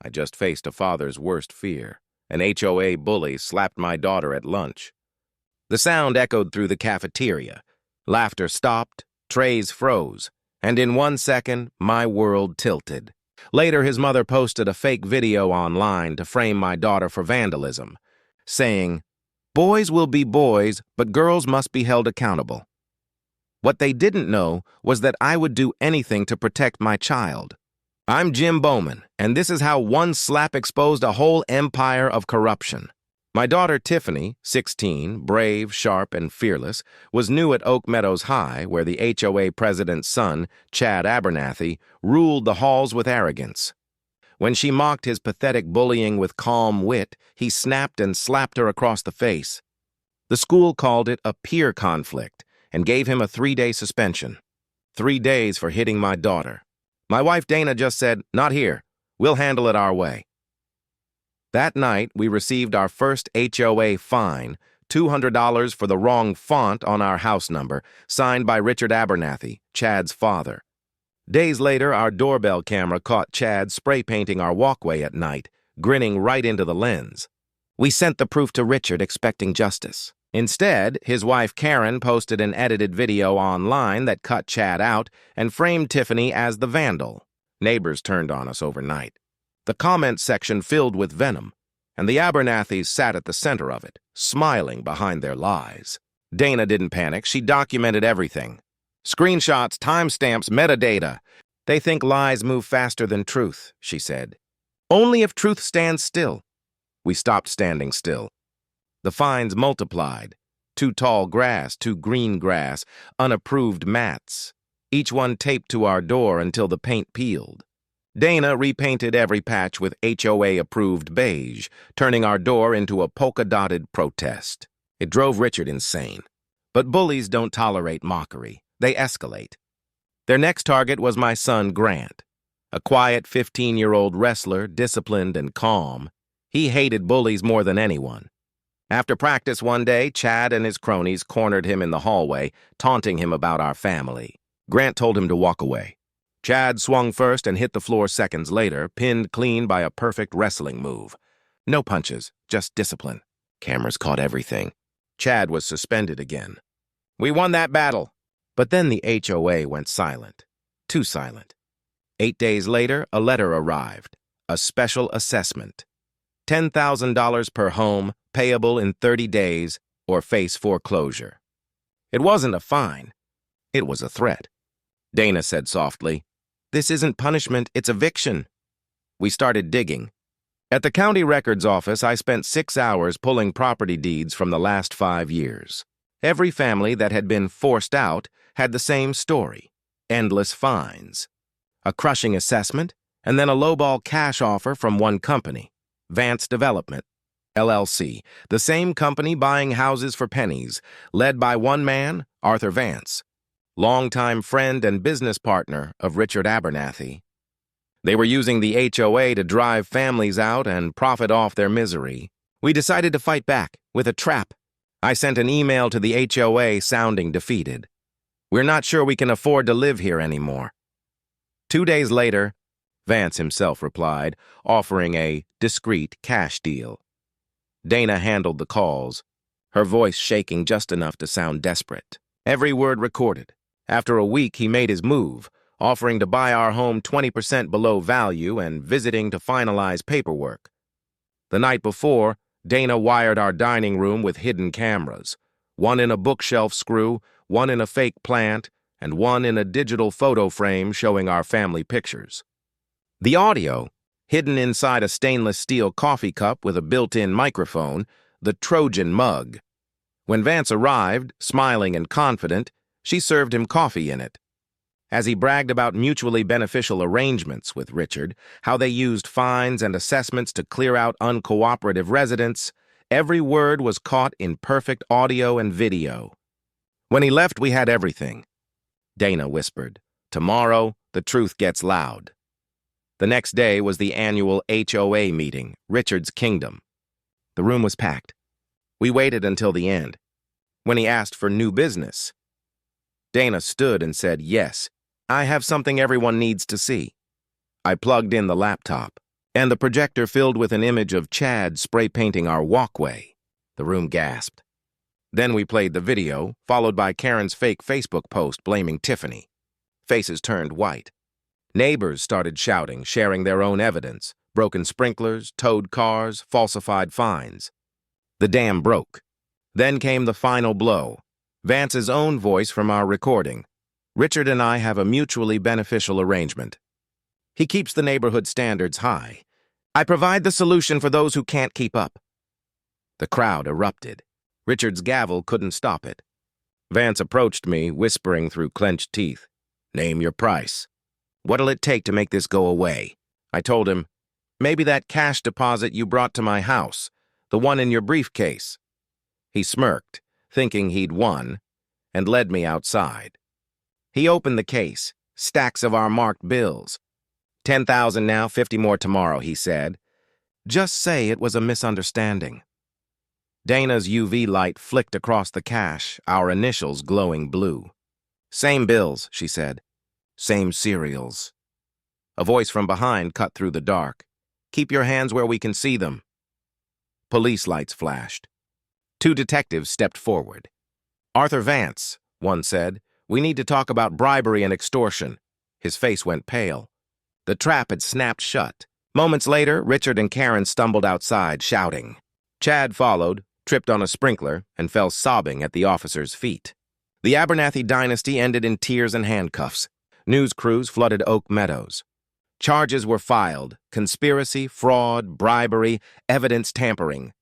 I just faced a father's worst fear. An HOA bully slapped my daughter at lunch. The sound echoed through the cafeteria. Laughter stopped, trays froze, and in 1 second, my world tilted. Later, his mother posted a fake video online to frame my daughter for vandalism, saying, "Boys will be boys, but girls must be held accountable." What they didn't know was that I would do anything to protect my child. I'm Jim Bowman, and this is how one slap exposed a whole empire of corruption. My daughter Tiffany, 16, brave, sharp, and fearless, was new at Oak Meadows High, where the HOA president's son, Chad Abernathy, ruled the halls with arrogance. When she mocked his pathetic bullying with calm wit, he snapped and slapped her across the face. The school called it a peer conflict and gave him a 3-day suspension. 3 days for hitting my daughter. My wife Dana just said, "Not here. We'll handle it our way." That night, we received our first HOA fine, $200 for the wrong font on our house number, signed by Richard Abernathy, Chad's father. Days later, our doorbell camera caught Chad spray painting our walkway at night, grinning right into the lens. We sent the proof to Richard, expecting justice. Instead, his wife Karen posted an edited video online that cut Chad out and framed Tiffany as the vandal. Neighbors turned on us overnight. The comment section filled with venom, and the Abernathys sat at the center of it, smiling behind their lies. Dana didn't panic. She documented everything. Screenshots, timestamps, metadata. They think lies move faster than truth, she said. Only if truth stands still. We stopped standing still. The fines multiplied. Too tall grass, too green grass, unapproved mats. Each one taped to our door until the paint peeled. Dana repainted every patch with HOA-approved beige, turning our door into a polka-dotted protest. It drove Richard insane. But bullies don't tolerate mockery. They escalate. Their next target was my son, Grant. A quiet 15-year-old wrestler, disciplined and calm. He hated bullies more than anyone. After practice one day, Chad and his cronies cornered him in the hallway, taunting him about our family. Grant told him to walk away. Chad swung first and hit the floor seconds later, pinned clean by a perfect wrestling move. No punches, just discipline. Cameras caught everything. Chad was suspended again. We won that battle. But then the HOA went silent. Too silent. 8 days later, a letter arrived. A special assessment. $10,000 per home, payable in 30 days, or face foreclosure. It wasn't a fine. It was a threat. Dana said softly, "This isn't punishment, it's eviction." We started digging. At the county records office, I spent 6 hours pulling property deeds from the last 5 years. Every family that had been forced out had the same story. Endless fines. A crushing assessment, and then a lowball cash offer from one company. Vance Development, LLC, the same company buying houses for pennies, led by one man, Arthur Vance, longtime friend and business partner of Richard Abernathy. They were using the HOA to drive families out and profit off their misery. We decided to fight back with a trap. I sent an email to the HOA sounding defeated. "We're not sure we can afford to live here anymore." 2 days later, Vance himself replied, offering a discreet cash deal. Dana handled the calls, her voice shaking just enough to sound desperate. Every word recorded. After a week, he made his move, offering to buy our home 20% below value and visiting to finalize paperwork. The night before, Dana wired our dining room with hidden cameras, one in a bookshelf screw, one in a fake plant, and one in a digital photo frame showing our family pictures. The audio, hidden inside a stainless steel coffee cup with a built-in microphone, the Trojan mug. When Vance arrived, smiling and confident, she served him coffee in it. As he bragged about mutually beneficial arrangements with Richard, how they used fines and assessments to clear out uncooperative residents, every word was caught in perfect audio and video. When he left, we had everything. Dana whispered, "Tomorrow, the truth gets loud." The next day was the annual HOA meeting, Richard's Kingdom. The room was packed. We waited until the end. When he asked for new business, Dana stood and said, "Yes, I have something everyone needs to see." I plugged in the laptop. and the projector filled with an image of Chad spray-painting our walkway. The room gasped. Then we played the video, followed by Karen's fake Facebook post blaming Tiffany. Faces turned white. Neighbors started shouting, sharing their own evidence: broken sprinklers, towed cars, falsified fines. The dam broke. Then came the final blow. Vance's own voice from our recording. Richard and I have a mutually beneficial arrangement. He keeps the neighborhood standards high. I provide the solution for those who can't keep up. The crowd erupted. Richard's gavel couldn't stop it. Vance approached me, whispering through clenched teeth. Name your price. What'll it take to make this go away? I told him, maybe that cash deposit you brought to my house, the one in your briefcase. He smirked, thinking he'd won, and led me outside. He opened the case, stacks of our marked bills. 10,000 now, 50 more tomorrow, he said. Just say it was a misunderstanding. Dana's UV light flicked across the cash, our initials glowing blue. Same bills, she said. Same cereals. A voice from behind cut through the dark. Keep your hands where we can see them. Police lights flashed. 2 detectives stepped forward. Arthur Vance, one said. We need to talk about bribery and extortion. His face went pale. The trap had snapped shut. Moments later, Richard and Karen stumbled outside, shouting. Chad followed, tripped on a sprinkler, and fell sobbing at the officer's feet. The Abernathy dynasty ended in tears and handcuffs. News crews flooded Oak Meadows. Charges were filed: conspiracy, fraud, bribery, evidence tampering.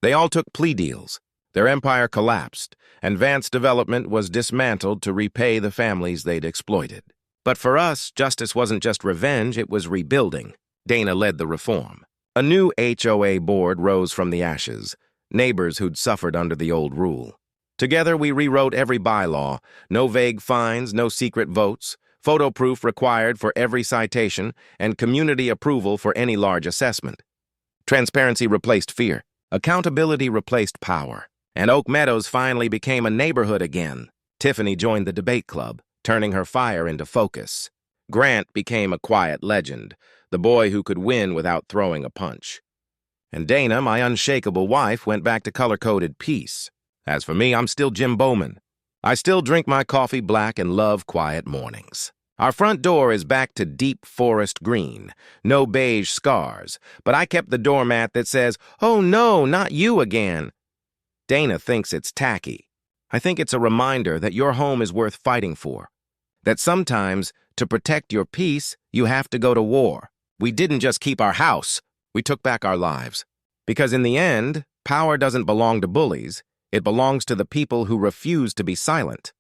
They all took plea deals. Their empire collapsed, and Vance Development was dismantled to repay the families they'd exploited. But for us, justice wasn't just revenge, it was rebuilding. Dana led the reform. A new HOA board rose from the ashes, neighbors who'd suffered under the old rule. Together, we rewrote every bylaw: no vague fines, no secret votes, photo proof required for every citation, and community approval for any large assessment. Transparency replaced fear. Accountability replaced power. And Oak Meadows finally became a neighborhood again. Tiffany joined the debate club, turning her fire into focus. Grant became a quiet legend, the boy who could win without throwing a punch. And Dana, my unshakable wife, went back to color-coded peace. As for me, I'm still Jim Bowman. I still drink my coffee black and love quiet mornings. Our front door is back to deep forest green, no beige scars, but I kept the doormat that says, "Oh no, not you again." Dana thinks it's tacky. I think it's a reminder that your home is worth fighting for. That sometimes, to protect your peace, you have to go to war. We didn't just keep our house, we took back our lives. Because in the end, power doesn't belong to bullies. It belongs to the people who refuse to be silent.